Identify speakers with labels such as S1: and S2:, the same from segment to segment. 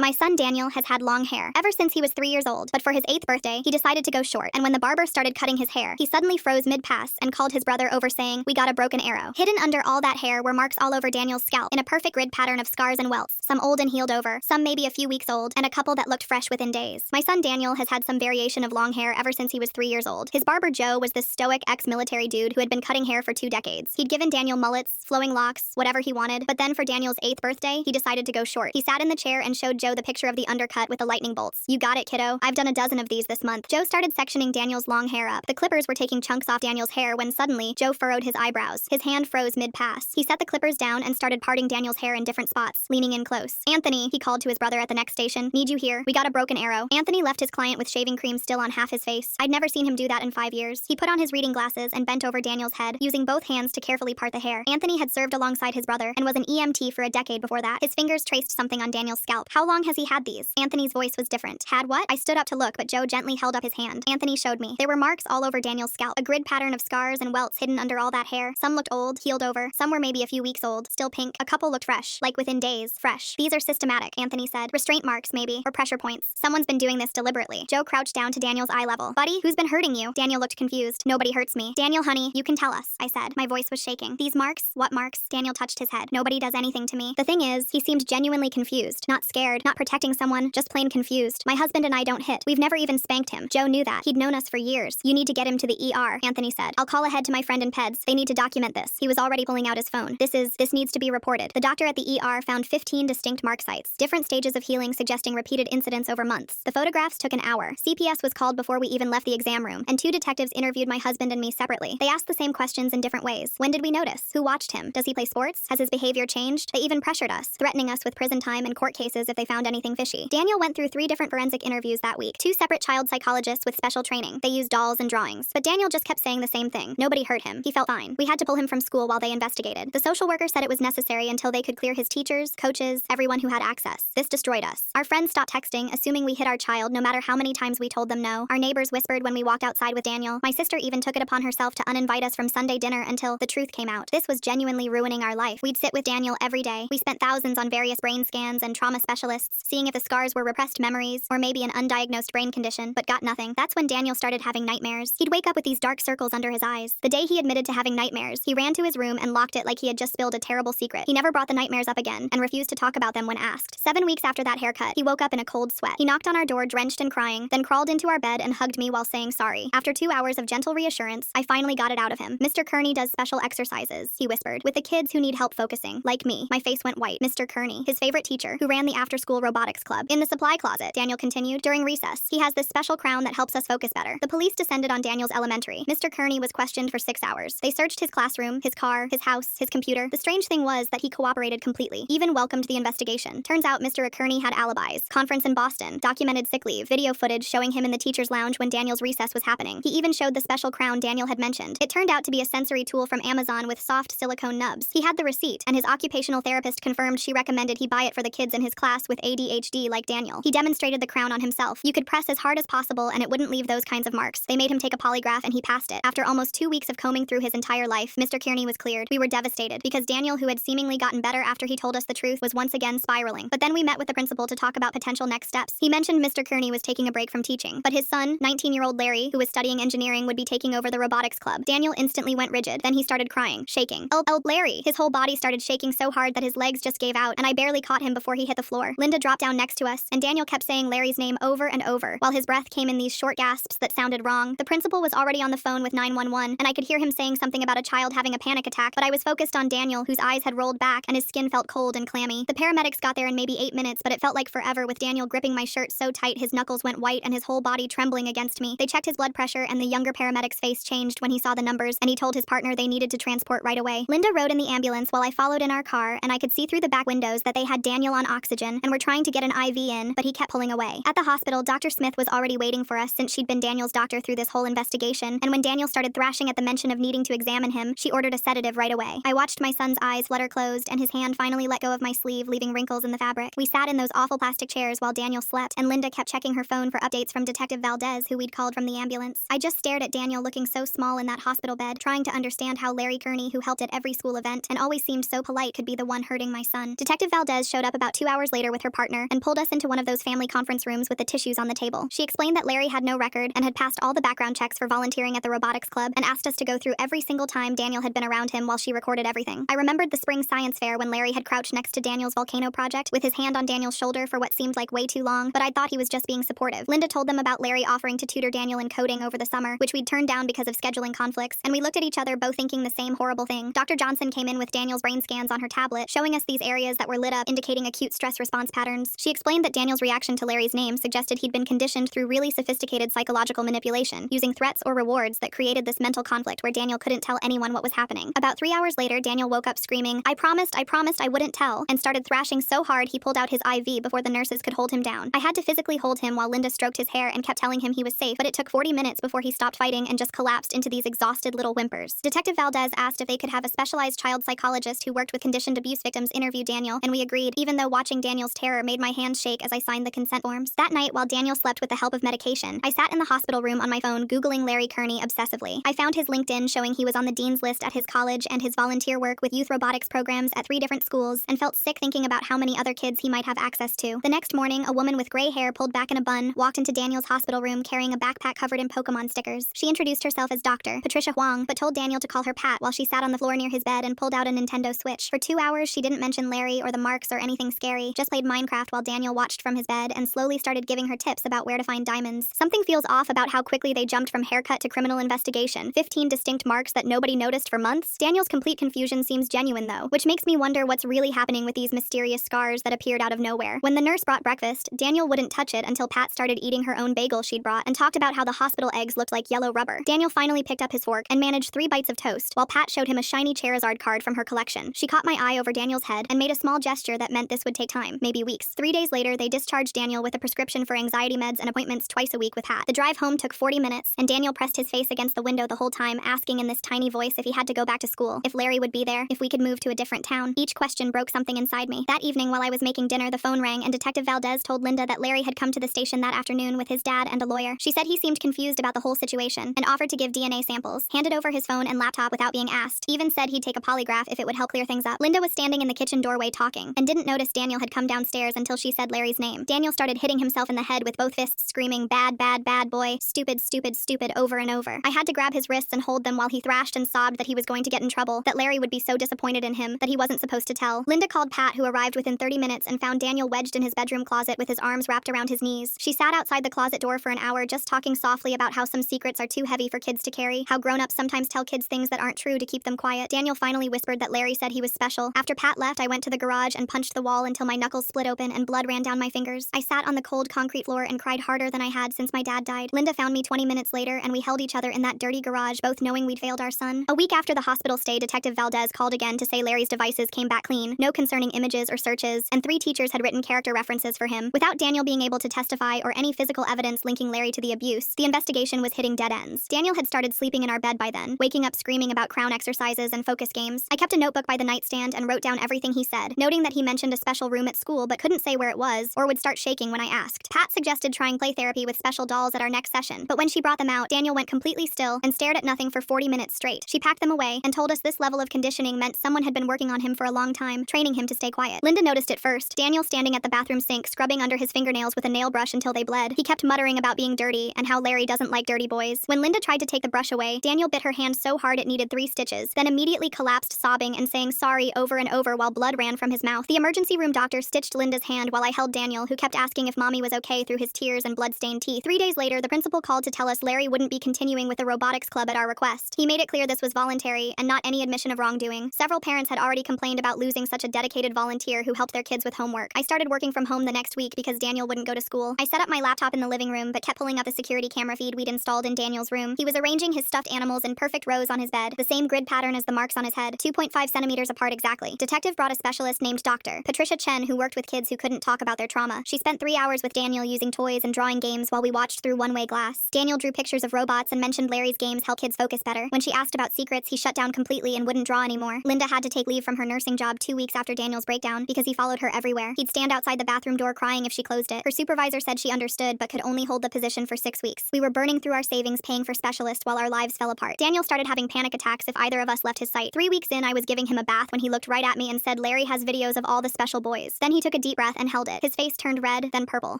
S1: My son Daniel has had long hair ever since he was 3 years old, but for his 8th birthday, he decided to go short, and when the barber started cutting his hair, he suddenly froze mid-pass and called his brother over saying, "We got a broken arrow." Hidden under all that hair were marks all over Daniel's scalp, in a perfect grid pattern of scars and welts, some old and healed over, some maybe a few weeks old, and a couple that looked fresh within days. My son Daniel has had some variation of long hair ever since he was 3 years old. His barber Joe was this stoic ex-military dude who had been cutting hair for 2 decades. He'd given Daniel mullets, flowing locks, whatever he wanted, but then for Daniel's 8th birthday, he decided to go short. He sat in the chair and showed Joe the picture of the undercut with the lightning bolts. "You got it, kiddo. I've done a dozen of these this month." Joe started sectioning Daniel's long hair up. The clippers were taking chunks off Daniel's hair when suddenly, Joe furrowed his eyebrows. His hand froze mid-pass. He set the clippers down and started parting Daniel's hair in different spots, leaning in close. "Anthony," he called to his brother at the next station, "need you here. We got a broken arrow." Anthony left his client with shaving cream still on half his face. I'd never seen him do that in 5 years. He put on his reading glasses and bent over Daniel's head, using both hands to carefully part the hair. Anthony had served alongside his brother and was an EMT for a decade before that. His fingers traced something on Daniel's scalp. "How long has he had these?" Anthony's voice was different. "Had what?" I stood up to look, but Joe gently held up his hand. Anthony showed me. There were marks all over Daniel's scalp, a grid pattern of scars and welts hidden under all that hair. Some looked old, healed over. Some were maybe a few weeks old, still pink. A couple looked fresh, like within days, fresh. "These are systematic," Anthony said. "Restraint marks, maybe, or pressure points. Someone's been doing this deliberately." Joe crouched down to Daniel's eye level. "Buddy, who's been hurting you?" Daniel looked confused. "Nobody hurts me." "Daniel, honey, you can tell us," I said. My voice was shaking. "These marks?" "What marks?" Daniel touched his head. "Nobody does anything to me." The thing is, he seemed genuinely confused. Not scared, not protecting someone, just plain confused. "My husband and I don't hit. We've never even spanked him." Joe knew that. He'd known us for years. "You need to get him to the ER," Anthony said. "I'll call ahead to my friend in PEDS. They need to document this." He was already pulling out his phone. This needs to be reported." The doctor at the ER found 15 distinct mark sites, different stages of healing suggesting repeated incidents over months. The photographs took an hour. CPS was called before we even left the exam room, and 2 detectives interviewed my husband and me separately. They asked the same questions in different ways. When did we notice? Who watched him? Does he play sports? Has his behavior changed? They even pressured us, threatening us with prison time and court cases if they found anything fishy. Daniel went through 3 different forensic interviews that week. 2 separate child psychologists with special training. They used dolls and drawings. But Daniel just kept saying the same thing. Nobody hurt him. He felt fine. We had to pull him from school while they investigated. The social worker said it was necessary until they could clear his teachers, coaches, everyone who had access. This destroyed us. Our friends stopped texting, assuming we hit our child no matter how many times we told them no. Our neighbors whispered when we walked outside with Daniel. My sister even took it upon herself to uninvite us from Sunday dinner until the truth came out. This was genuinely ruining our life. We'd sit with Daniel every day. We spent thousands on various brain scans and trauma specialists, seeing if the scars were repressed memories or maybe an undiagnosed brain condition, but got nothing. That's when Daniel started having nightmares. He'd wake up with these dark circles under his eyes. The day he admitted to having nightmares, he ran to his room and locked it like he had just spilled a terrible secret. He never brought the nightmares up again and refused to talk about them when asked. 7 weeks after that haircut, he woke up in a cold sweat. He knocked on our door drenched and crying, then crawled into our bed and hugged me while saying sorry. After 2 hours of gentle reassurance, I finally got it out of him. "Mr. Kearney does special exercises," he whispered, "with the kids who need help focusing. Like me." My face went white. Mr. Kearney, his favorite teacher, who ran the after-school robotics club. "In the supply closet," Daniel continued. "During recess, he has this special crown that helps us focus better." The police descended on Daniel's elementary. Mr. Kearney was questioned for 6 hours. They searched his classroom, his car, his house, his computer. The strange thing was that he cooperated completely, even welcomed the investigation. Turns out Mr. Kearney had alibis, conference in Boston, documented sick leave, video footage showing him in the teacher's lounge when Daniel's recess was happening. He even showed the special crown Daniel had mentioned. It turned out to be a sensory tool from Amazon with soft silicone nubs. He had the receipt, and his occupational therapist confirmed she recommended he buy it for the kids in his class with ADHD like Daniel. He demonstrated the crown on himself. You could press as hard as possible and it wouldn't leave those kinds of marks. They made him take a polygraph and he passed it. After almost 2 weeks of combing through his entire life, Mr. Kearney was cleared. We were devastated because Daniel, who had seemingly gotten better after he told us the truth, was once again spiraling. But then we met with the principal to talk about potential next steps. He mentioned Mr. Kearney was taking a break from teaching, but his son, 19-year-old Larry, who was studying engineering, would be taking over the robotics club. Daniel instantly went rigid. Then he started crying, shaking. Oh, Larry! His whole body started shaking so hard that his legs just gave out, and I barely caught him before he hit the floor. Linda dropped down next to us, and Daniel kept saying Larry's name over and over, while his breath came in these short gasps that sounded wrong. The principal was already on the phone with 911, and I could hear him saying something about a child having a panic attack, but I was focused on Daniel, whose eyes had rolled back and his skin felt cold and clammy. The paramedics got there in maybe 8 minutes, but it felt like forever with Daniel gripping my shirt so tight his knuckles went white and his whole body trembling against me. They checked his blood pressure, and the younger paramedic's face changed when he saw the numbers, and he told his partner they needed to transport right away. Linda rode in the ambulance while I followed in our car, and I could see through the back windows that they had Daniel on oxygen and were trying to get an IV in, but he kept pulling away. At the hospital, Dr. Smith was already waiting for us since she'd been Daniel's doctor through this whole investigation, and when Daniel started thrashing at the mention of needing to examine him, she ordered a sedative right away. I watched my son's eyes flutter closed, and his hand finally let go of my sleeve, leaving wrinkles in the fabric. We sat in those awful plastic chairs while Daniel slept, and Linda kept checking her phone for updates from Detective Valdez, who we'd called from the ambulance. I just stared at Daniel looking so small in that hospital bed, trying to understand how Larry Kearney, who helped at every school event and always seemed so polite, could be the one hurting my son. Detective Valdez showed up about 2 hours later with her her partner and pulled us into one of those family conference rooms with the tissues on the table. She explained that Larry had no record and had passed all the background checks for volunteering at the robotics club and asked us to go through every single time Daniel had been around him while she recorded everything. I remembered the spring science fair when Larry had crouched next to Daniel's volcano project with his hand on Daniel's shoulder for what seemed like way too long, but I thought he was just being supportive. Linda told them about Larry offering to tutor Daniel in coding over the summer, which we'd turned down because of scheduling conflicts, and we looked at each other both thinking the same horrible thing. Dr. Johnson came in with Daniel's brain scans on her tablet, showing us these areas that were lit up, indicating acute stress response patterns. She explained that Daniel's reaction to Larry's name suggested he'd been conditioned through really sophisticated psychological manipulation, using threats or rewards that created this mental conflict where Daniel couldn't tell anyone what was happening. About 3 hours later, Daniel woke up screaming, I promised I wouldn't tell," and started thrashing so hard he pulled out his IV before the nurses could hold him down. I had to physically hold him while Linda stroked his hair and kept telling him he was safe, but it took 40 minutes before he stopped fighting and just collapsed into these exhausted little whimpers. Detective Valdez asked if they could have a specialized child psychologist who worked with conditioned abuse victims interview Daniel, and we agreed, even though watching Daniel's terror made my hands shake as I signed the consent forms. That night, while Daniel slept with the help of medication, I sat in the hospital room on my phone Googling Larry Kearney obsessively. I found his LinkedIn showing he was on the dean's list at his college and his volunteer work with youth robotics programs at 3 different schools, and felt sick thinking about how many other kids he might have access to. The next morning, a woman with gray hair pulled back in a bun walked into Daniel's hospital room carrying a backpack covered in Pokemon stickers. She introduced herself as Dr. Patricia Huang, but told Daniel to call her Pat while she sat on the floor near his bed and pulled out a Nintendo Switch. For 2 hours, she didn't mention Larry or the marks or anything scary, just played Minecraft while Daniel watched from his bed and slowly started giving her tips about where to find diamonds. Something feels off about how quickly they jumped from haircut to criminal investigation. 15 distinct marks that nobody noticed for months? Daniel's complete confusion seems genuine though, which makes me wonder what's really happening with these mysterious scars that appeared out of nowhere. When the nurse brought breakfast, Daniel wouldn't touch it until Pat started eating her own bagel she'd brought and talked about how the hospital eggs looked like yellow rubber. Daniel finally picked up his fork and managed 3 bites of toast, while Pat showed him a shiny Charizard card from her collection. She caught my eye over Daniel's head and made a small gesture that meant this would take time, maybe weeks. 3 days later, they discharged Daniel with a prescription for anxiety meds and appointments twice a week with Pat. The drive home took 40 minutes, and Daniel pressed his face against the window the whole time, asking in this tiny voice if he had to go back to school, if Larry would be there, if we could move to a different town. Each question broke something inside me. That evening, while I was making dinner, the phone rang, and Detective Valdez told Linda that Larry had come to the station that afternoon with his dad and a lawyer. She said he seemed confused about the whole situation and offered to give DNA samples, handed over his phone and laptop without being asked, even said he'd take a polygraph if it would help clear things up. Linda was standing in the kitchen doorway talking, and didn't notice Daniel had come downstairs until she said Larry's name. Daniel started hitting himself in the head with both fists, screaming, bad, bad, bad boy, stupid, stupid, stupid, over and over. I had to grab his wrists and hold them while he thrashed and sobbed that he was going to get in trouble, that Larry would be so disappointed in him, that he wasn't supposed to tell. Linda called Pat, who arrived within 30 minutes and found Daniel wedged in his bedroom closet with his arms wrapped around his knees. She sat outside the closet door for an hour just talking softly about how some secrets are too heavy for kids to carry, how grown-ups sometimes tell kids things that aren't true to keep them quiet. Daniel finally whispered that Larry said he was special. After Pat left, I went to the garage and punched the wall until my knuckles split open and blood ran down my fingers. I sat on the cold concrete floor and cried harder than I had since my dad died. Linda found me 20 minutes later, and we held each other in that dirty garage, both knowing we'd failed our son. A week after the hospital stay, Detective Valdez called again to say Larry's devices came back clean, no concerning images or searches, and 3 teachers had written character references for him. Without Daniel being able to testify or any physical evidence linking Larry to the abuse, the investigation was hitting dead ends. Daniel had started sleeping in our bed by then, waking up screaming about crown exercises and focus games. I kept a notebook by the nightstand and wrote down everything he said, noting that he mentioned a special room at school but couldn't say where it was or would start shaking when I asked. Pat suggested trying play therapy with special dolls at our next session, but when she brought them out, Daniel went completely still and stared at nothing for 40 minutes straight. She packed them away and told us this level of conditioning meant someone had been working on him for a long time, training him to stay quiet. Linda noticed it first, Daniel standing at the bathroom sink scrubbing under his fingernails with a nail brush until they bled. He kept muttering about being dirty and how Larry doesn't like dirty boys. When Linda tried to take the brush away, Daniel bit her hand so hard it needed 3 stitches, then immediately collapsed sobbing and saying sorry over and over while blood ran from his mouth. The emergency room doctor stitched Linda's hand while I held Daniel, who kept asking if mommy was okay through his tears and blood-stained teeth. 3 days later, the principal called to tell us Larry wouldn't be continuing with the robotics club at our request. He made it clear this was voluntary and not any admission of wrongdoing. Several parents had already complained about losing such a dedicated volunteer who helped their kids with homework. I started working from home the next week because Daniel wouldn't go to school. I set up my laptop in the living room but kept pulling up the security camera feed we'd installed in Daniel's room. He was arranging his stuffed animals in perfect rows on his bed, the same grid pattern as the marks on his head, 2.5 centimeters apart exactly. Detective brought a specialist named Dr. Patricia Chen who worked with kids who couldn't talk about their trauma. She spent 3 hours with Daniel using toys and drawing games while we watched through one-way glass. Daniel drew pictures of robots and mentioned Larry's games help kids focus better. When she asked about secrets, he shut down completely and wouldn't draw anymore. Linda had to take leave from her nursing job 2 weeks after Daniel's breakdown because he followed her everywhere. He'd stand outside the bathroom door crying if she closed it. Her supervisor said she understood but could only hold the position for 6 weeks. We were burning through our savings paying for specialists while our lives fell apart. Daniel started having panic attacks if either of us left his sight. 3 weeks in, I was giving him a bath when he looked right at me and said Larry has videos of all the special boys. Then he took took a deep breath and held it. His face turned red, then purple.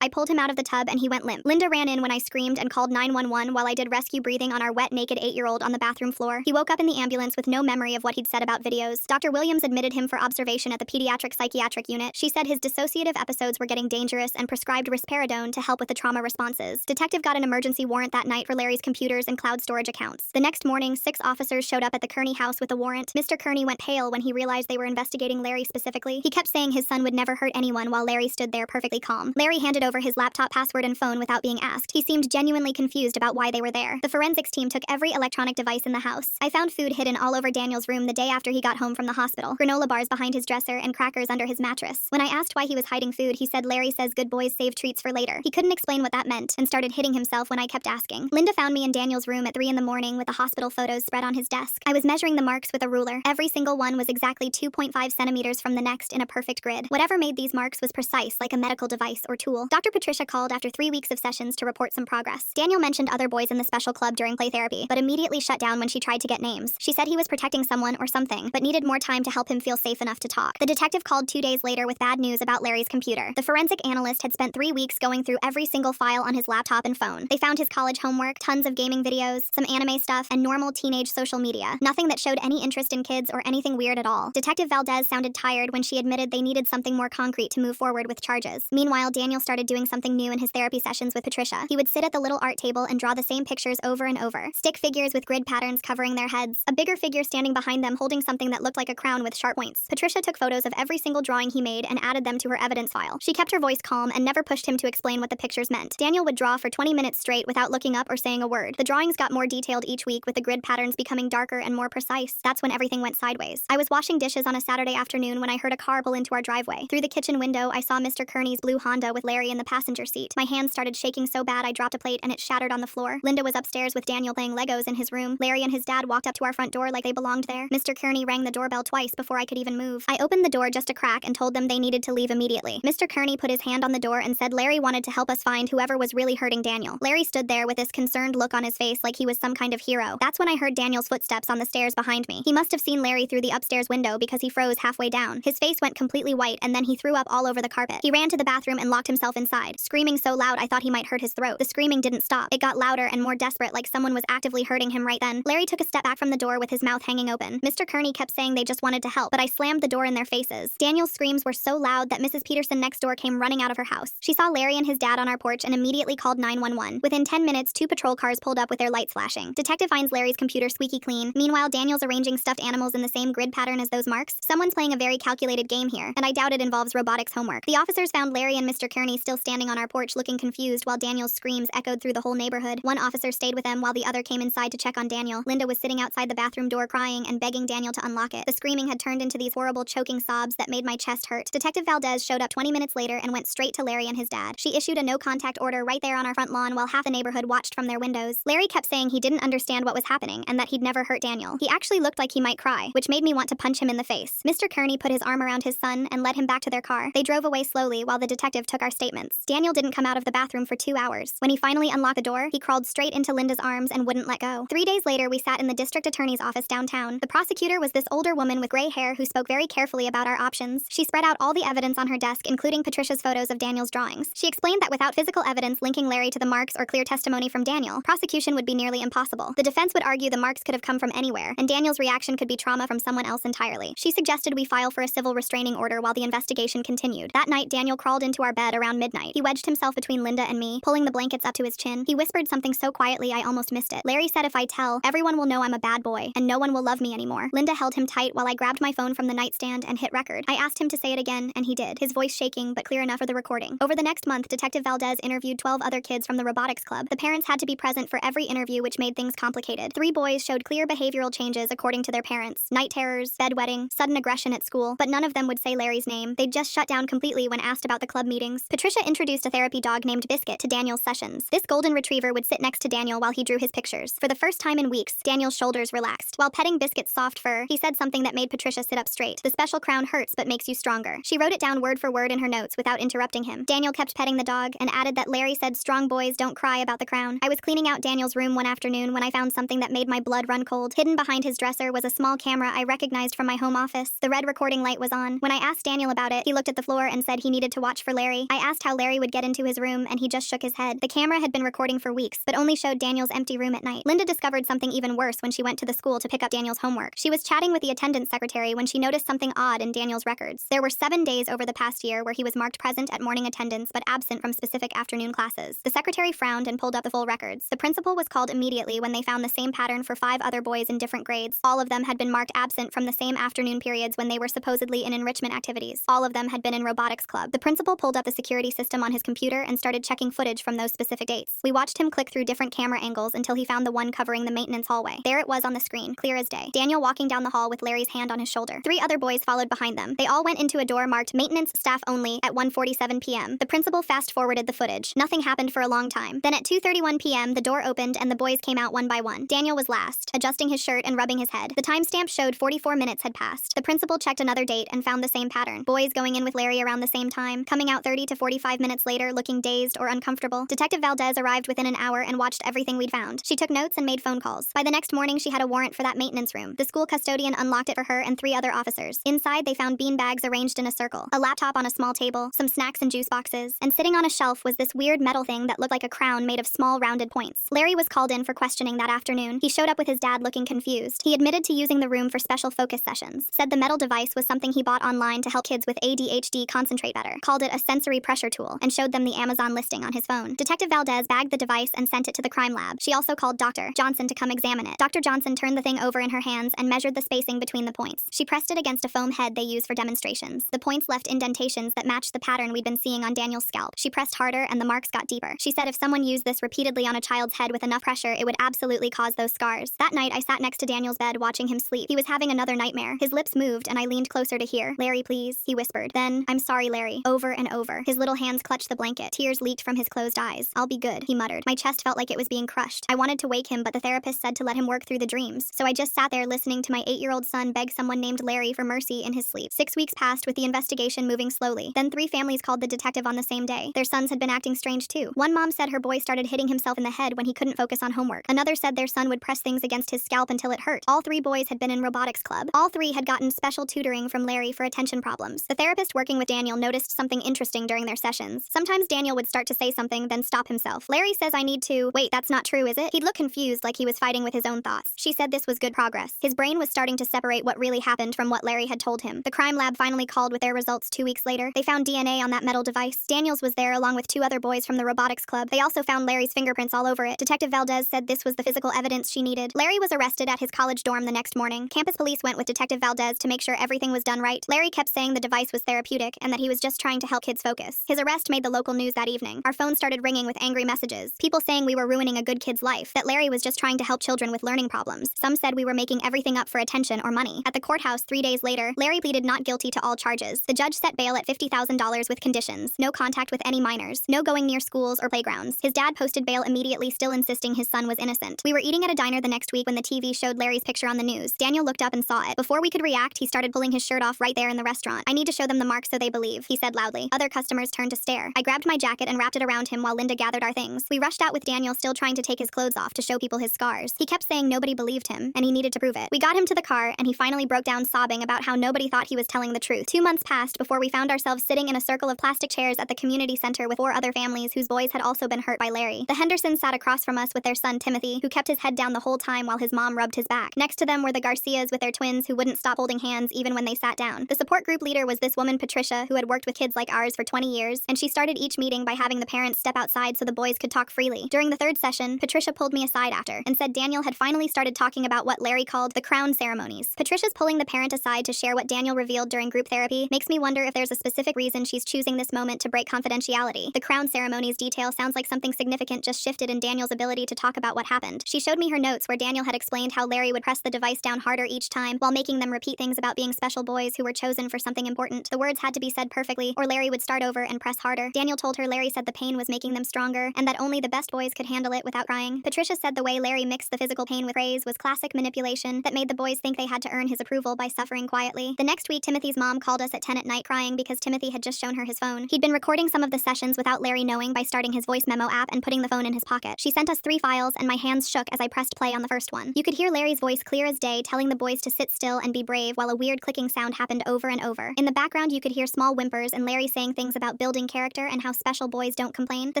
S1: I pulled him out of the tub and he went limp. Linda ran in when I screamed and called 911 while I did rescue breathing on our wet, naked 8-year-old on the bathroom floor. He woke up in the ambulance with no memory of what he'd said about videos. Dr. Williams admitted him for observation at the pediatric psychiatric unit. She said his dissociative episodes were getting dangerous and prescribed risperidone to help with the trauma responses. Detective got an emergency warrant that night for Larry's computers and cloud storage accounts. The next morning, 6 officers showed up at the Kearney house with a warrant. Mr. Kearney went pale when he realized they were investigating Larry specifically. He kept saying his son would never hurt anyone while Larry stood there perfectly calm. Larry handed over his laptop password and phone without being asked. He seemed genuinely confused about why they were there. The forensics team took every electronic device in the house. I found food hidden all over Daniel's room the day after he got home from the hospital. Granola bars behind his dresser and crackers under his mattress. When I asked why he was hiding food, he said Larry says good boys save treats for later. He couldn't explain what that meant and started hitting himself when I kept asking. Linda found me in Daniel's room at 3 in the morning with the hospital photos spread on his desk. I was measuring the marks with a ruler. Every single one was exactly 2.5 centimeters from the next in a perfect grid. Whatever made these marks was precise, like a medical device or tool. Dr. Patricia called after 3 weeks of sessions to report some progress. Daniel mentioned other boys in the special club during play therapy, but immediately shut down when she tried to get names. She said he was protecting someone or something, but needed more time to help him feel safe enough to talk. The detective called 2 days later with bad news about Larry's computer. The forensic analyst had spent 3 weeks going through every single file on his laptop and phone. They found his college homework, tons of gaming videos, some anime stuff, and normal teenage social media. Nothing that showed any interest in kids or anything weird at all. Detective Valdez sounded tired when she admitted they needed something more concrete to move forward with charges. Meanwhile, Daniel started doing something new in his therapy sessions with Patricia. He would sit at the little art table and draw the same pictures over and over. Stick figures with grid patterns covering their heads, a bigger figure standing behind them holding something that looked like a crown with sharp points. Patricia took photos of every single drawing he made and added them to her evidence file. She kept her voice calm and never pushed him to explain what the pictures meant. Daniel would draw for 20 minutes straight without looking up or saying a word. The drawings got more detailed each week with the grid patterns becoming darker and more precise. That's when everything went sideways. I was washing dishes on a Saturday afternoon when I heard a car pull into our driveway. Through the kitchen window, I saw Mr. Kearney's blue Honda with Larry in the passenger seat. My hands started shaking so bad I dropped a plate and it shattered on the floor. Linda was upstairs with Daniel playing Legos in his room. Larry and his dad walked up to our front door like they belonged there. Mr. Kearney rang the doorbell twice before I could even move. I opened the door just a crack and told them they needed to leave immediately. Mr. Kearney put his hand on the door and said Larry wanted to help us find whoever was really hurting Daniel. Larry stood there with this concerned look on his face like he was some kind of hero. That's when I heard Daniel's footsteps on the stairs behind me. He must have seen Larry through the upstairs window because he froze halfway down. His face went completely white and then he threw up all over the carpet. He ran to the bathroom and locked himself inside, screaming so loud I thought he might hurt his throat. The screaming didn't stop. It got louder and more desperate, like someone was actively hurting him right then. Larry took a step back from the door with his mouth hanging open. Mr. Kearney kept saying they just wanted to help, but I slammed the door in their faces. Daniel's screams were so loud that Mrs. Peterson next door came running out of her house. She saw Larry and his dad on our porch and immediately called 911. Within 10 minutes, 2 patrol cars pulled up with their lights flashing. Detective finds Larry's computer squeaky clean. Meanwhile, Daniel's arranging stuffed animals in the same grid pattern as those marks. Someone's playing a very calculated game here, and I doubt it involves robotics homework. The officers found Larry and Mr. Kearney still standing on our porch looking confused while Daniel's screams echoed through the whole neighborhood. One officer stayed with them while the other came inside to check on Daniel. Linda was sitting outside the bathroom door crying and begging Daniel to unlock it. The screaming had turned into these horrible choking sobs that made my chest hurt. Detective Valdez showed up 20 minutes later and went straight to Larry and his dad. She issued a no-contact order right there on our front lawn while half the neighborhood watched from their windows. Larry kept saying he didn't understand what was happening and that he'd never hurt Daniel. He actually looked like he might cry, which made me want to punch him in the face. Mr. Kearney put his arm around his son and led him back to their car. They drove away slowly while the detective took our statements. Daniel didn't come out of the bathroom for 2 hours. When he finally unlocked the door, he crawled straight into Linda's arms and wouldn't let go. 3 days later, we sat in the district attorney's office downtown. The prosecutor was this older woman with gray hair who spoke very carefully about our options. She spread out all the evidence on her desk, including Patricia's photos of Daniel's drawings. She explained that without physical evidence linking Larry to the marks or clear testimony from Daniel, prosecution would be nearly impossible. The defense would argue the marks could have come from anywhere, and Daniel's reaction could be trauma from someone else entirely. She suggested we file for a civil restraining order while the investigation continued. That night, Daniel crawled into our bed around midnight. He wedged himself between Linda and me, pulling the blankets up to his chin. He whispered something so quietly I almost missed it. Larry said if I tell, everyone will know I'm a bad boy, and no one will love me anymore. Linda held him tight while I grabbed my phone from the nightstand and hit record. I asked him to say it again, and he did, his voice shaking but clear enough for the recording. Over the next month, Detective Valdez interviewed 12 other kids from the robotics club. The parents had to be present for every interview, which made things complicated. 3 boys showed clear behavioral changes according to their parents. Night terrors, bedwetting, sudden aggression at school, but none of them would say Larry's name. They'd just shut down completely when asked about the club meetings. Patricia introduced a therapy dog named Biscuit to Daniel's sessions. This golden retriever would sit next to Daniel while he drew his pictures. For the first time in weeks, Daniel's shoulders relaxed. While petting Biscuit's soft fur, he said something that made Patricia sit up straight. The special crown hurts but makes you stronger. She wrote it down word for word in her notes without interrupting him. Daniel kept petting the dog and added that Larry said strong boys don't cry about the crown. I was cleaning out Daniel's room one afternoon when I found something that made my blood run cold. Hidden behind his dresser was a small camera I recognized from my home office. The red recording light was on. When I asked Daniel about it, he looked looked at the floor and said he needed to watch for Larry. I asked how Larry would get into his room, and he just shook his head. The camera had been recording for weeks, but only showed Daniel's empty room at night. Linda discovered something even worse when she went to the school to pick up Daniel's homework. She was chatting with the attendance secretary when she noticed something odd in Daniel's records. There were 7 days over the past year where he was marked present at morning attendance but absent from specific afternoon classes. The secretary frowned and pulled up the full records. The principal was called immediately when they found the same pattern for 5 other boys in different grades. All of them had been marked absent from the same afternoon periods when they were supposedly in enrichment activities. All of them had been in robotics club. The principal pulled up the security system on his computer and started checking footage from those specific dates. We watched him click through different camera angles until he found the one covering the maintenance hallway. There it was on the screen, clear as day. Daniel walking down the hall with Larry's hand on his shoulder. 3 other boys followed behind them. They all went into a door marked maintenance staff only at 1:47 p.m. The principal fast-forwarded the footage. Nothing happened for a long time. Then at 2:31 p.m. the door opened and the boys came out one by one. Daniel was last, adjusting his shirt and rubbing his head. The timestamp showed 44 minutes had passed. The principal checked another date and found the same pattern. Boys going in with Larry around the same time, coming out 30 to 45 minutes later looking dazed or uncomfortable. Detective Valdez arrived within an hour and watched everything we'd found. She took notes and made phone calls. By the next morning, she had a warrant for that maintenance room. The school custodian unlocked it for her and 3 other officers. Inside, they found bean bags arranged in a circle, a laptop on a small table, some snacks and juice boxes, and sitting on a shelf was this weird metal thing that looked like a crown made of small rounded points. Larry was called in for questioning that afternoon. He showed up with his dad looking confused. He admitted to using the room for special focus sessions, said the metal device was something he bought online to help kids with ADHD concentrate better, called it a sensory pressure tool, and showed them the Amazon listing on his phone. Detective Valdez bagged the device and sent it to the crime lab. She also called Dr. Johnson to come examine it. Dr. Johnson turned the thing over in her hands and measured the spacing between the points. She pressed it against a foam head they use for demonstrations. The points left indentations that matched the pattern we'd been seeing on Daniel's scalp. She pressed harder and the marks got deeper. She said if someone used this repeatedly on a child's head with enough pressure, it would absolutely cause those scars. That night, I sat next to Daniel's bed watching him sleep. He was having another nightmare. His lips moved and I leaned closer to hear. "Larry, please," he whispered. Then, "I'm sorry, Larry," over and over. His little hands clutched the blanket. Tears leaked from his closed eyes. "I'll be good," he muttered. My chest felt like it was being crushed. I wanted to wake him, but the therapist said to let him work through the dreams. So I just sat there listening to my 8-year-old son beg someone named Larry for mercy in his sleep. 6 weeks passed with the investigation moving slowly. Then 3 families called the detective on the same day. Their sons had been acting strange too. One mom said her boy started hitting himself in the head when he couldn't focus on homework. Another said their son would press things against his scalp until it hurt. All 3 boys had been in robotics club. All 3 had gotten special tutoring from Larry for attention problems. The therapist working with Daniel noticed something interesting during their sessions. Sometimes Daniel would start to say something, then stop himself. "Larry says I need to..." "Wait, that's not true, is it?" He'd look confused like he was fighting with his own thoughts. She said this was good progress. His brain was starting to separate what really happened from what Larry had told him. The crime lab finally called with their results 2 weeks later. They found DNA on that metal device. Daniel's was there along with 2 other boys from the robotics club. They also found Larry's fingerprints all over it. Detective Valdez said this was the physical evidence she needed. Larry was arrested at his college dorm the next morning. Campus police went with Detective Valdez to make sure everything was done right. Larry kept saying the device was therapeutic and that he was just trying to help kids focus. His arrest made the local news that evening. Our phone started ringing with angry messages. People saying we were ruining a good kid's life, that Larry was just trying to help children with learning problems. Some said we were making everything up for attention or money. At the courthouse 3 days later, Larry pleaded not guilty to all charges. The judge set bail at $50,000 with conditions: no contact with any minors, no going near schools or playgrounds. His dad posted bail immediately, still insisting his son was innocent. We were eating at a diner the next week when the TV showed Larry's picture on the news. Daniel looked up and saw it. Before we could react, he started pulling his shirt off right there in the restaurant. "I need to show them the marks so they believe," he said loudly. Other customers turned to stare. I grabbed my jacket and wrapped it around him while Linda gathered our things. We rushed out with Daniel still trying to take his clothes off to show people his scars. He kept saying nobody believed him, and he needed to prove it. We got him to the car, and he finally broke down sobbing about how nobody thought he was telling the truth. 2 months passed before we found ourselves sitting in a circle of plastic chairs at the community center with 4 other families whose boys had also been hurt by Larry. The Hendersons sat across from us with their son Timothy, who kept his head down the whole time while his mom rubbed his back. Next to them were the Garcias with their twins who wouldn't stop holding hands even when they sat down. The support group leader was this woman Patricia, who had worked with kids like ours for 20 years, and she started each meeting by having the parents step outside so the boys could talk freely. During the 3rd session, Patricia pulled me aside after and said Daniel had finally started talking about what Larry called the crown ceremonies. Patricia's pulling the parent aside to share what Daniel revealed during group therapy makes me wonder if there's a specific reason she's choosing this moment to break confidentiality. The crown ceremonies detail sounds like something significant just shifted in Daniel's ability to talk about what happened. She showed me her notes where Daniel had explained how Larry would press the device down harder each time while making them repeat things about being special boys who were chosen for something important. The words had to be said perfectly or Larry would start over and press harder. Daniel told her Larry said the pain was making them stronger and that only the best boys could handle it without crying. Patricia said the way Larry mixed the physical pain with praise was classic manipulation that made the boys think they had to earn his approval by suffering quietly. The next week, Timothy's mom called us at 10 at night crying because Timothy had just shown her his phone. He'd been recording some of the sessions without Larry knowing by starting his voice memo app and putting the phone in his pocket. She sent us 3 files and my hands shook as I pressed play on the first one. You could hear Larry's voice clear as day telling the boys to sit still and be brave while a weird clicking sound happened over and over. In the background, you could hear small whimpers and Larry saying things about building character and how special boys don't complain. The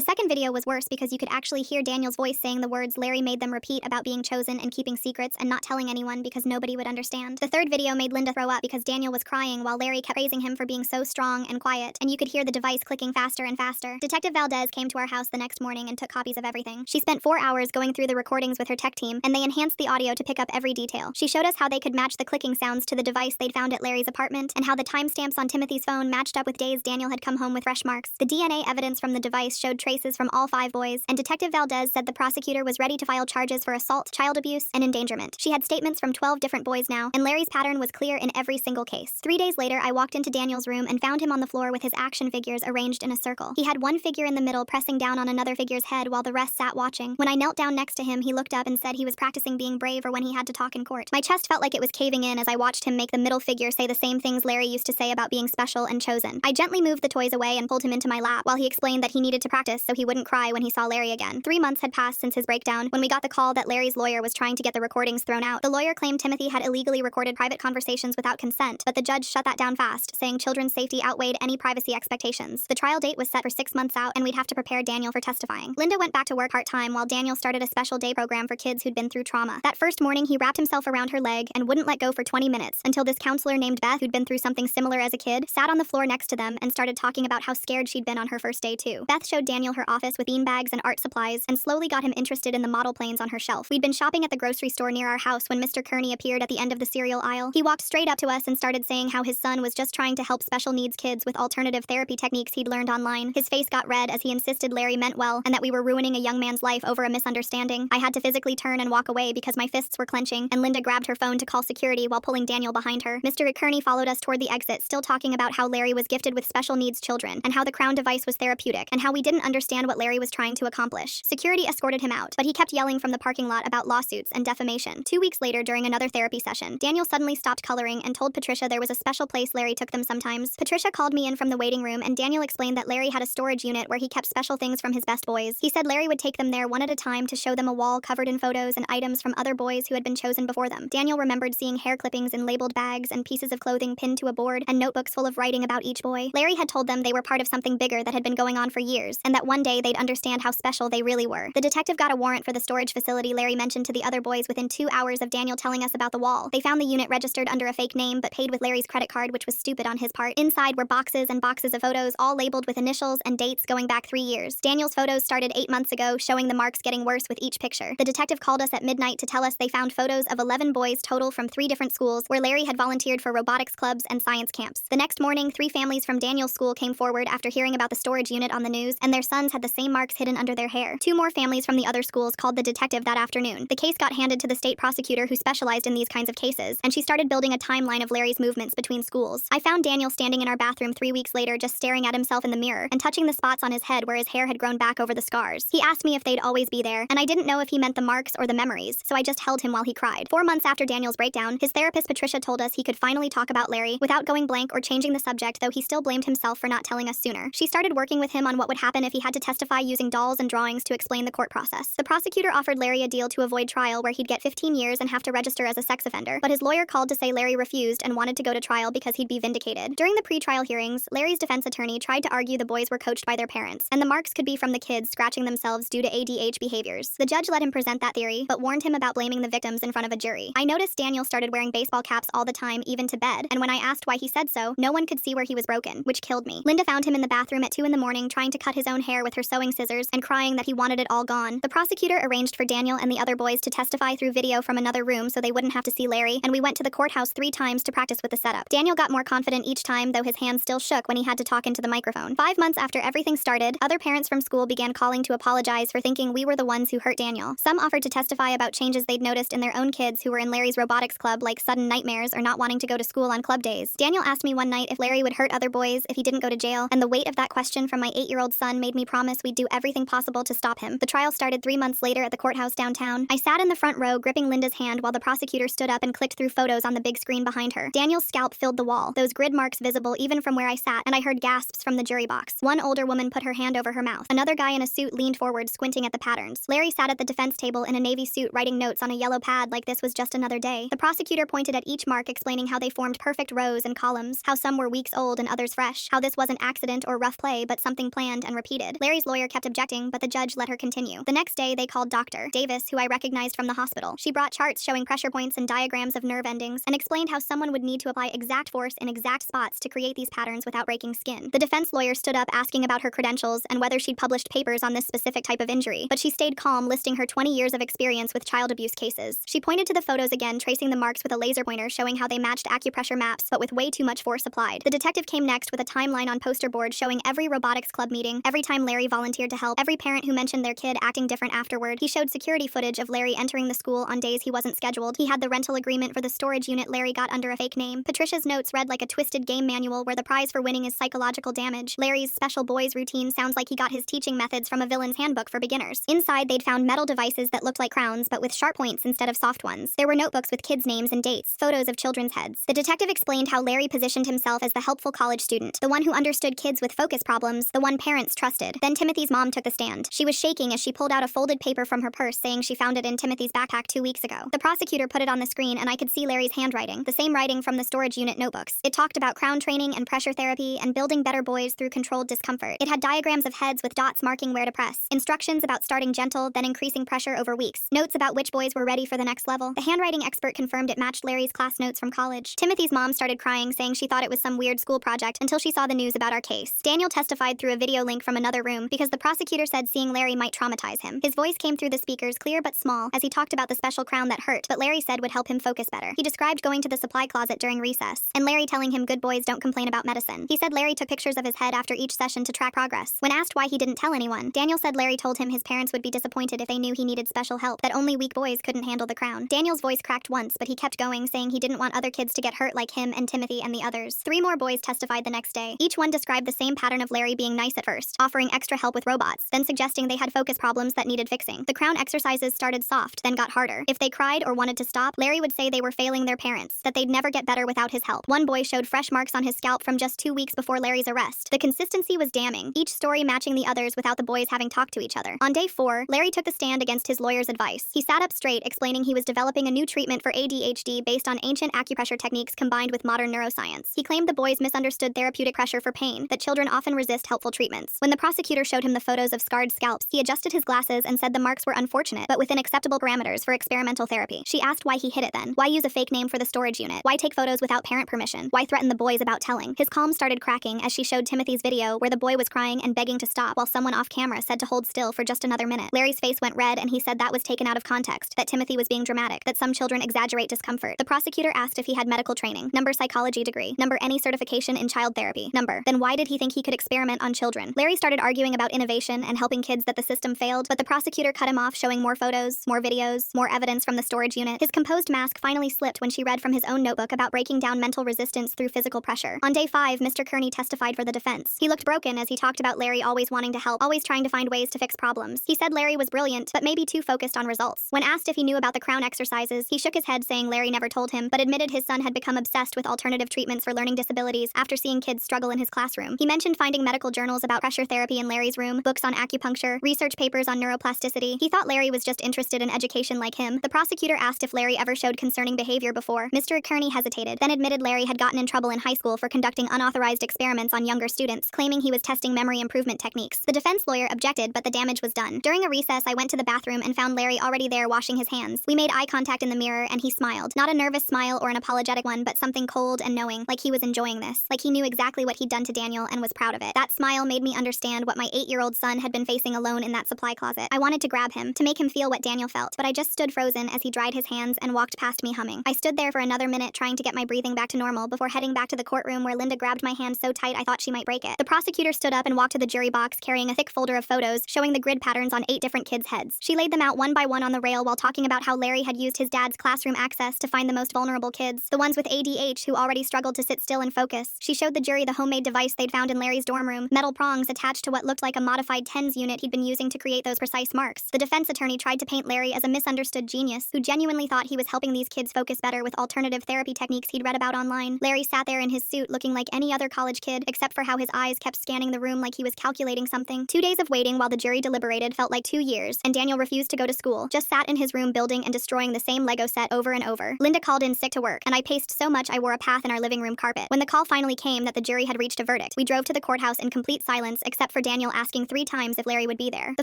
S1: second video was worse because you could actually hear Daniel's voice saying the words Larry made them repeat about being chosen and keeping secrets and not telling anyone because nobody would understand. The third video made Linda throw up because Daniel was crying while Larry kept praising him for being so strong and quiet, and you could hear the device clicking faster and faster. Detective Valdez came to our house the next morning and took copies of everything. She spent 4 hours going through the recordings with her tech team, and they enhanced the audio to pick up every detail. She showed us how they could match the clicking sounds to the device they'd found at Larry's apartment, and how the timestamps on Timothy's phone matched up with days Daniel had come home with fresh marks. The DNA evidence from the device showed traces from all 5 boys, and Detective Valdez said the prosecutor was ready to file charges for assault, child abuse, and endangerment. She had statements from 12 different boys now, and Larry's pattern was clear in every single case. 3 days later, I walked into Daniel's room and found him on the floor with his action figures arranged in a circle. He had one figure in the middle pressing down on another figure's head while the rest sat watching. When I knelt down next to him, he looked up and said he was practicing being brave or when he had to talk in court. My chest felt like it was caving in as I watched him make the middle figure say the same things Larry used to say about being special and chosen. I gently moved the toys away and pulled him into my lap while he explained that he needed to practice so he wouldn't cry when he saw Larry again. 3 months had passed since his breakdown when we got the call that Larry's lawyer was trying to get the recordings thrown out. The lawyer claimed Timothy had illegally recorded private conversations without consent, but the judge shut that down fast, saying children's safety outweighed any privacy expectations. The trial date was set for 6 months out, and we'd have to prepare Daniel for testifying. Linda went back to work part-time while Daniel started a special day program for kids who'd been through trauma. That first morning, he wrapped himself around her leg and wouldn't let go for 20 minutes until this counselor named Beth, who'd been through something similar as a kid, sat on the floor next to them and started talking about how scared she'd been on her first day too. Beth showed Daniel her office with beanbags and art supplies and slowly got him interested in the model planes on her shelf. We'd been shopping at the grocery store near our house when Mr. Kearney appeared at the end of the cereal aisle. He walked straight up to us and started saying how his son was just trying to help special needs kids with alternative therapy techniques he'd learned online. His face got red as he insisted Larry meant well and that we were ruining a young man's life over a misunderstanding. I had to physically turn and walk away because my fists were clenching, and Linda grabbed her phone to call security while pulling Daniel behind her. Mr. Kearney followed us toward the exit, still talking about how Larry was gifted with special needs children and how the Crown device was therapeutic and how we didn't understand what Larry was trying to accomplish. Security escorted him out, but he kept yelling from the parking lot about lawsuits and defamation. 2 weeks later, during another therapy session, Daniel suddenly stopped coloring and told Patricia there was a special place Larry took them sometimes. Patricia called me in from the waiting room, and Daniel explained that Larry had a storage unit where he kept special things from his best boys. He said Larry would take them there one at a time to show them a wall covered in photos and items from other boys who had been chosen before them. Daniel remembered seeing hair clippings in labeled bags and pieces of clothing pinned to a board and notebooks full of writing about each boy. Larry had told them they were part of something bigger that had been going on for years, and that one day they'd understand how special they really were. The detective got a warrant for the storage facility Larry mentioned to the other boys within 2 hours of Daniel telling us about the wall. They found the unit registered under a fake name but paid with Larry's credit card, which was stupid on his part. Inside were boxes and boxes of photos, all labeled with initials and dates going back 3 years. Daniel's photos started 8 months ago, showing the marks getting worse with each picture. The detective called us at midnight to tell us they found photos of 11 boys total from 3 different schools where Larry had volunteered for robotics clubs and science camps. The next morning, 3 families from Daniel's school came forward after hearing about the storage unit on the news, and their sons had the same marks hidden under their hair. 2 more families from the other schools called the detective that afternoon. The case got handed to the state prosecutor who specialized in these kinds of cases, and she started building a timeline of Larry's movements between schools. I found Daniel standing in our bathroom 3 weeks later just staring at himself in the mirror and touching the spots on his head where his hair had grown back over the scars. He asked me if they'd always be there, and I didn't know if he meant the marks or the memories, so I just held him while he cried. 4 months after Daniel's breakdown, his therapist Patricia told us he could finally talk about Larry without going blank or changing the subject, though he still blamed himself for not telling us sooner. She started working with him on what would happen if he had to testify using dolls and drawings to explain the court process. The prosecutor offered Larry a deal to avoid trial where he'd get 15 years and have to register as a sex offender, but his lawyer called to say Larry refused and wanted to go to trial because he'd be vindicated. During the pre-trial hearings, Larry's defense attorney tried to argue the boys were coached by their parents, and the marks could be from the kids scratching themselves due to ADH behaviors. The judge let him present that theory, but warned him about blaming the victims in front of a jury. I noticed Daniel started wearing baseball caps all the time, even to bed, and when I asked why he said so, no one could see where he was broken, which killed me. Linda found him in the bathroom at 2 in the morning trying to cut his own hair with her sewing scissors and crying that he wanted it all gone. The prosecutor arranged for Daniel and the other boys to testify through video from another room so they wouldn't have to see Larry, and we went to the courthouse 3 times to practice with the setup. Daniel got more confident each time, though his hands still shook when he had to talk into the microphone. 5 months after everything started, other parents from school began calling to apologize for thinking we were the ones who hurt Daniel. Some offered to testify about changes they'd noticed in their own kids who were in Larry's robotics club, like sudden nightmares or not wanting to go to school on club days. Daniel asked me one night if Larry would hurt other boys if he didn't go to jail, and the weight of that question from my 8-year-old son made me promise we'd do everything possible to stop him. The trial started 3 months later at the courthouse downtown. I sat in the front row gripping Linda's hand while the prosecutor stood up and clicked through photos on the big screen behind her. Daniel's scalp filled the wall, those grid marks visible even from where I sat, and I heard gasps from the jury box. One older woman put her hand over her mouth. Another guy in a suit leaned forward, squinting at the patterns. Larry sat at the defense table in a navy suit writing notes on a yellow pad like this was just another day. The prosecutor pointed at each mark, explaining how they formed perfect rows and columns, how how some were weeks old and others fresh, how this wasn't accident or rough play but something planned and repeated. Larry's lawyer kept objecting, but the judge let her continue. The next day, they called Dr. Davis, who I recognized from the hospital. She brought charts showing pressure points and diagrams of nerve endings, and explained how someone would need to apply exact force in exact spots to create these patterns without breaking skin. The defense lawyer stood up asking about her credentials and whether she'd published papers on this specific type of injury, but she stayed calm, listing her 20 years of experience with child abuse cases. She pointed to the photos again, tracing the marks with a laser pointer, showing how they matched acupressure maps but with way too much force applied. The detective came next with a timeline on poster board showing every robotics club meeting, every time Larry volunteered to help, every parent who mentioned their kid acting different afterward. He showed security footage of Larry entering the school on days he wasn't scheduled. He had the rental agreement for the storage unit Larry got under a fake name. Patricia's notes read like a twisted game manual where the prize for winning is psychological damage. Larry's special boys routine sounds like he got his teaching methods from a villain's handbook for beginners. Inside, they'd found metal devices that looked like crowns but with sharp points instead of soft ones. There were notebooks with kids' names and dates, photos of children's heads. The detective explained how Larry positioned himself as the helpful college student, the one who understood kids with focus problems, the one parents trusted. Then Timothy's mom took the stand. She was shaking as she pulled out a folded paper from her purse, saying she found it in Timothy's backpack 2 weeks ago. The prosecutor put it on the screen and I could see Larry's handwriting, the same writing from the storage unit notebooks. It talked about crown training and pressure therapy and building better boys through controlled discomfort. It had diagrams of heads with dots marking where to press, instructions about starting gentle, then increasing pressure over weeks, notes about which boys were ready for the next level. The handwriting expert confirmed it matched Larry's class notes from college. Timothy's mom started crying, saying she thought it was some weird school project until she saw the news about our case. Daniel testified through a video link from another room because the prosecutor said seeing Larry might traumatize him. His voice came through the speakers, clear but small, as he talked about the special crown that hurt, but Larry said would help him focus better. He described going to the supply closet during recess, and Larry telling him good boys don't complain about medicine. He said Larry took pictures of his head after each session to track progress. When asked why he didn't tell anyone, Daniel said Larry told him his parents would be disappointed if they knew he needed special help, that only weak boys couldn't handle the crown. Daniel's voice cracked once, but he kept going, saying he didn't want other kids to get hurt like him and Timothy and the others. 3 more boys testified the next day. Each one described the same pattern of Larry being nice at first, offering extra help with robots, then suggesting they had focus problems that needed fixing. The crown exercises started soft, then got harder. If they cried or wanted to stop, Larry would say they were failing their parents, that they'd never get better without his help. One boy showed fresh marks on his scalp from just 2 weeks before Larry's arrest. The consistency was damning, each story matching the others without the boys having talked to each other. On day 4, Larry took the stand against his lawyer's advice. He sat up straight, explaining he was developing a new treatment for ADHD based on ancient acupressure techniques combined with modern neuroscience. He claimed the boys misunderstood therapeutic pressure for pain, that children often resist helpful treatments. When the prosecutor showed him the photos of scarred scalps, he adjusted his glasses and said the marks were unfortunate, but within acceptable parameters for experimental therapy. She asked why he hid it then. Why use a fake name for the storage unit? Why take photos without parent permission? Why threaten the boys about telling? His calm started cracking as she showed Timothy's video where the boy was crying and begging to stop while someone off camera said to hold still for just another minute. Larry's face went red and he said that was taken out of context, that Timothy was being dramatic, that some children exaggerate discomfort. The prosecutor asked if he had medical training. Number psychology degree. Number any certification in child therapy. Number. Then why did he think he could experiment on children? Larry started arguing about innovation and helping kids that the system failed, but the prosecutor cut him off, showing more photos, more videos, more evidence from the storage unit. His composed mask finally slipped when she read from his own notebook about breaking down mental resistance through physical pressure. On day 5, Mr. Kearney testified for the defense. He looked broken as he talked about Larry always wanting to help, always trying to find ways to fix problems. He said Larry was brilliant, but maybe too focused on results. When asked if he knew about the crown exercises, he shook his head, saying Larry never told him, but admitted his son had become obsessed with alternative treatments for learning disabilities after seeing kids struggle in his classroom. He mentioned finding medical journals about pressure therapy in Larry's room, books on acupuncture, research papers on neuroplasticity. He thought Larry was just interested in education like him. The prosecutor asked if Larry ever showed concerning behavior before. Mr. Kearney hesitated, then admitted Larry had gotten in trouble in high school for conducting unauthorized experiments on younger students, claiming he was testing memory improvement techniques. The defense lawyer objected, but the damage was done. During a recess, I went to the bathroom and found Larry already there washing his hands. We made eye contact in the mirror and he smiled. Not a nervous smile or an apologetic one, but something cold and knowing, like he was enjoying this, like he knew exactly what he'd done to Daniel and was proud of it. That smile made me understand what my 8-year-old son had been facing alone in that supply closet. I wanted to grab him, to make him feel what Daniel felt, but I just stood frozen as he dried his hands and walked past me humming. I stood there for another minute trying to get my breathing back to normal before heading back to the courtroom where Linda grabbed my hand so tight I thought she might break it. The prosecutor stood up and walked to the jury box carrying a thick folder of photos showing the grid patterns on 8 different kids' heads. She laid them out one by one on the rail while talking about how Larry had used his dad's classroom access to find the most vulnerable kids, the ones with ADH who already struggled to sit still and focus. She showed the jury the homemade device they'd found in Larry's dorm room, metal prongs attached to what looked like a modified TENS unit he'd been using to create those precise marks. The defense attorney tried to paint Larry as a misunderstood genius who genuinely thought he was helping these kids focus better with alternative therapy techniques he'd read about online. Larry sat there in his suit looking like any other college kid, except for how his eyes kept scanning the room like he was calculating something. 2 days of waiting while the jury deliberated felt like 2 years, and Daniel refused to go to school, just sat in his room building and destroying the same Lego set over and over. Linda called in sick to work, and I paced so much I wore a path in our living room carpet. carpet. When the call finally came that the jury had reached a verdict, we drove to the courthouse in complete silence except for Daniel asking 3 times if Larry would be there. The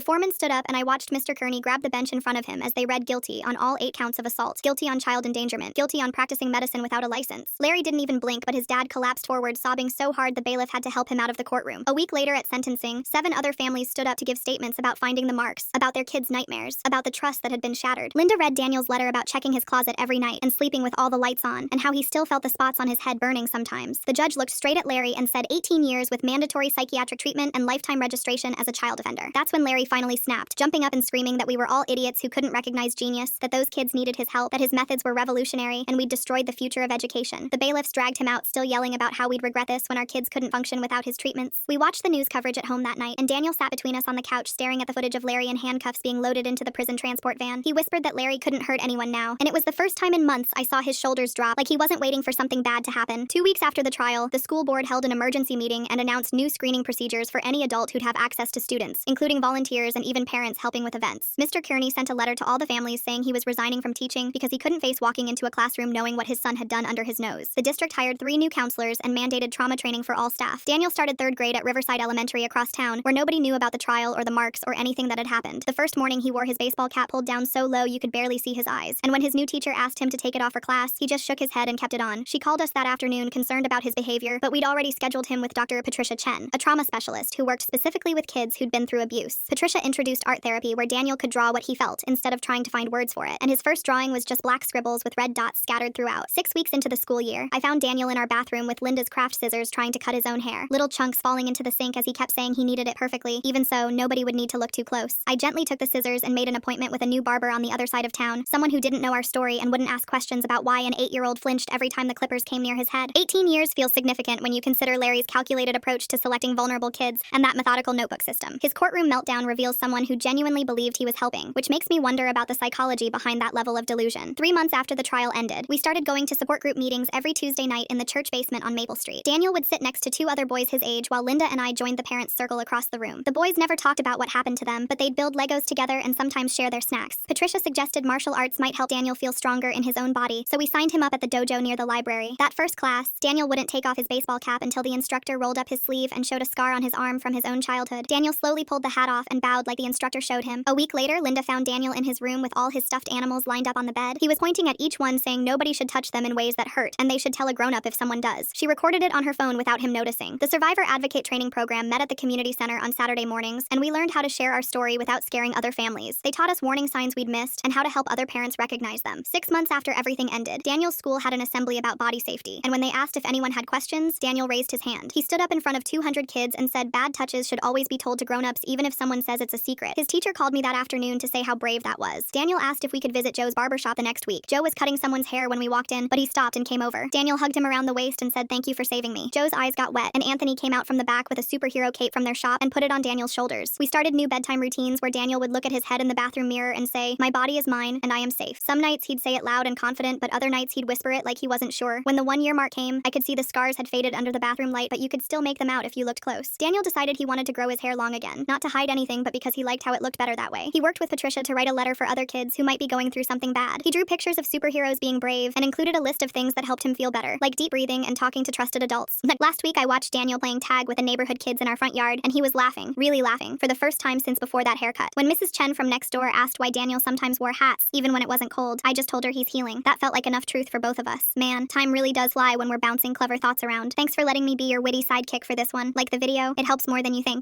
S1: foreman stood up and I watched Mr. Kearney grab the bench in front of him as they read guilty on all 8 counts of assault, guilty on child endangerment, guilty on practicing medicine without a license. Larry didn't even blink, but his dad collapsed forward, sobbing so hard the bailiff had to help him out of the courtroom. A week later at sentencing, 7 other families stood up to give statements about finding the marks, about their kids' nightmares, about the trust that had been shattered. Linda read Daniel's letter about checking his closet every night and sleeping with all the lights on, and how he still felt the spots on his head burning sometimes. The judge looked straight at Larry and said 18 years with mandatory psychiatric treatment and lifetime registration as a child offender. That's when Larry finally snapped, jumping up and screaming that we were all idiots who couldn't recognize genius, that those kids needed his help, that his methods were revolutionary, and we'd destroyed the future of education. The bailiffs dragged him out, still yelling about how we'd regret this when our kids couldn't function without his treatments. We watched the news coverage at home that night, and Daniel sat between us on the couch staring at the footage of Larry in handcuffs being loaded into the prison transport van. He whispered that Larry couldn't hurt anyone now, and it was the first time in months I saw his shoulders drop, like he wasn't waiting for something bad to happen. 2 weeks after the trial, the school board held an emergency meeting and announced new screening procedures for any adult who'd have access to students, including volunteers and even parents helping with events. Mr. Kearney sent a letter to all the families saying he was resigning from teaching because he couldn't face walking into a classroom knowing what his son had done under his nose. The district hired 3 new counselors and mandated trauma training for all staff. Daniel started 3rd grade at Riverside Elementary across town, where nobody knew about the trial or the marks or anything that had happened. The first morning he wore his baseball cap pulled down so low you could barely see his eyes, and when his new teacher asked him to take it off for class, he just shook his head and kept it on. She called us that afternoon concerned about his behavior, but we'd already scheduled him with Dr. Patricia Chen, a trauma specialist who worked specifically with kids who'd been through abuse. Patricia introduced art therapy where Daniel could draw what he felt instead of trying to find words for it, and his first drawing was just black scribbles with red dots scattered throughout. 6 weeks into the school year, I found Daniel in our bathroom with Linda's craft scissors trying to cut his own hair, little chunks falling into the sink as he kept saying he needed it perfectly. Even so, nobody would need to look too close. I gently took the scissors and made an appointment with a new barber on the other side of town, someone who didn't know our story and wouldn't ask questions about why an 8-year-old flinched every time the clippers came near his head. 18 years feels significant when you consider Larry's calculated approach to selecting vulnerable kids and that methodical notebook system. His courtroom meltdown reveals someone who genuinely believed he was helping, which makes me wonder about the psychology behind that level of delusion. 3 months after the trial ended, we started going to support group meetings every Tuesday night in the church basement on Maple Street. Daniel would sit next to 2 other boys his age while Linda and I joined the parents' circle across the room. The boys never talked about what happened to them, but they'd build Legos together and sometimes share their snacks. Patricia suggested martial arts might help Daniel feel stronger in his own body, so we signed him up at the dojo near the library. That first class, Daniel wouldn't take off his baseball cap until the instructor rolled up his sleeve and showed a scar on his arm from his own childhood. Daniel slowly pulled the hat off and bowed like the instructor showed him. A week later, Linda found Daniel in his room with all his stuffed animals lined up on the bed. He was pointing at each one saying nobody should touch them in ways that hurt, and they should tell a grown-up if someone does. She recorded it on her phone without him noticing. The Survivor Advocate Training Program met at the community center on Saturday mornings, and we learned how to share our story without scaring other families. They taught us warning signs we'd missed and how to help other parents recognize them. 6 months after everything ended, Daniel's school had an assembly about body safety, and when they asked if anyone had questions, Daniel raised his hand. He stood up in front of 200 kids and said bad touches should always be told to grown-ups even if someone says it's a secret. His teacher called me that afternoon to say how brave that was. Daniel asked if we could visit Joe's barber shop the next week. Joe was cutting someone's hair when we walked in, but he stopped and came over. Daniel hugged him around the waist and said thank you for saving me. Joe's eyes got wet, and Anthony came out from the back with a superhero cape from their shop and put it on Daniel's shoulders. We started new bedtime routines where Daniel would look at his head in the bathroom mirror and say, my body is mine and I am safe. Some nights he'd say it loud and confident, but other nights he'd whisper it like he wasn't sure. When the 1-year mark came, I could see the scars had faded under the bathroom light, but you could still make them out if you looked close. Daniel decided he wanted to grow his hair long again, not to hide anything, but because he liked how it looked better that way. He worked with Patricia to write a letter for other kids who might be going through something bad. He drew pictures of superheroes being brave and included a list of things that helped him feel better, like deep breathing and talking to trusted adults. Last week, I watched Daniel playing tag with the neighborhood kids in our front yard, and he was laughing, really laughing, for the first time since before that haircut. When Mrs. Chen from next door asked why Daniel sometimes wore hats, even when it wasn't cold, I just told her he's healing. That felt like enough truth for both of us. Man, time really does fly when we're bouncing clever thoughts around. Thanks for letting me be your witty sidekick for this one. Like the video, it helps more than you think.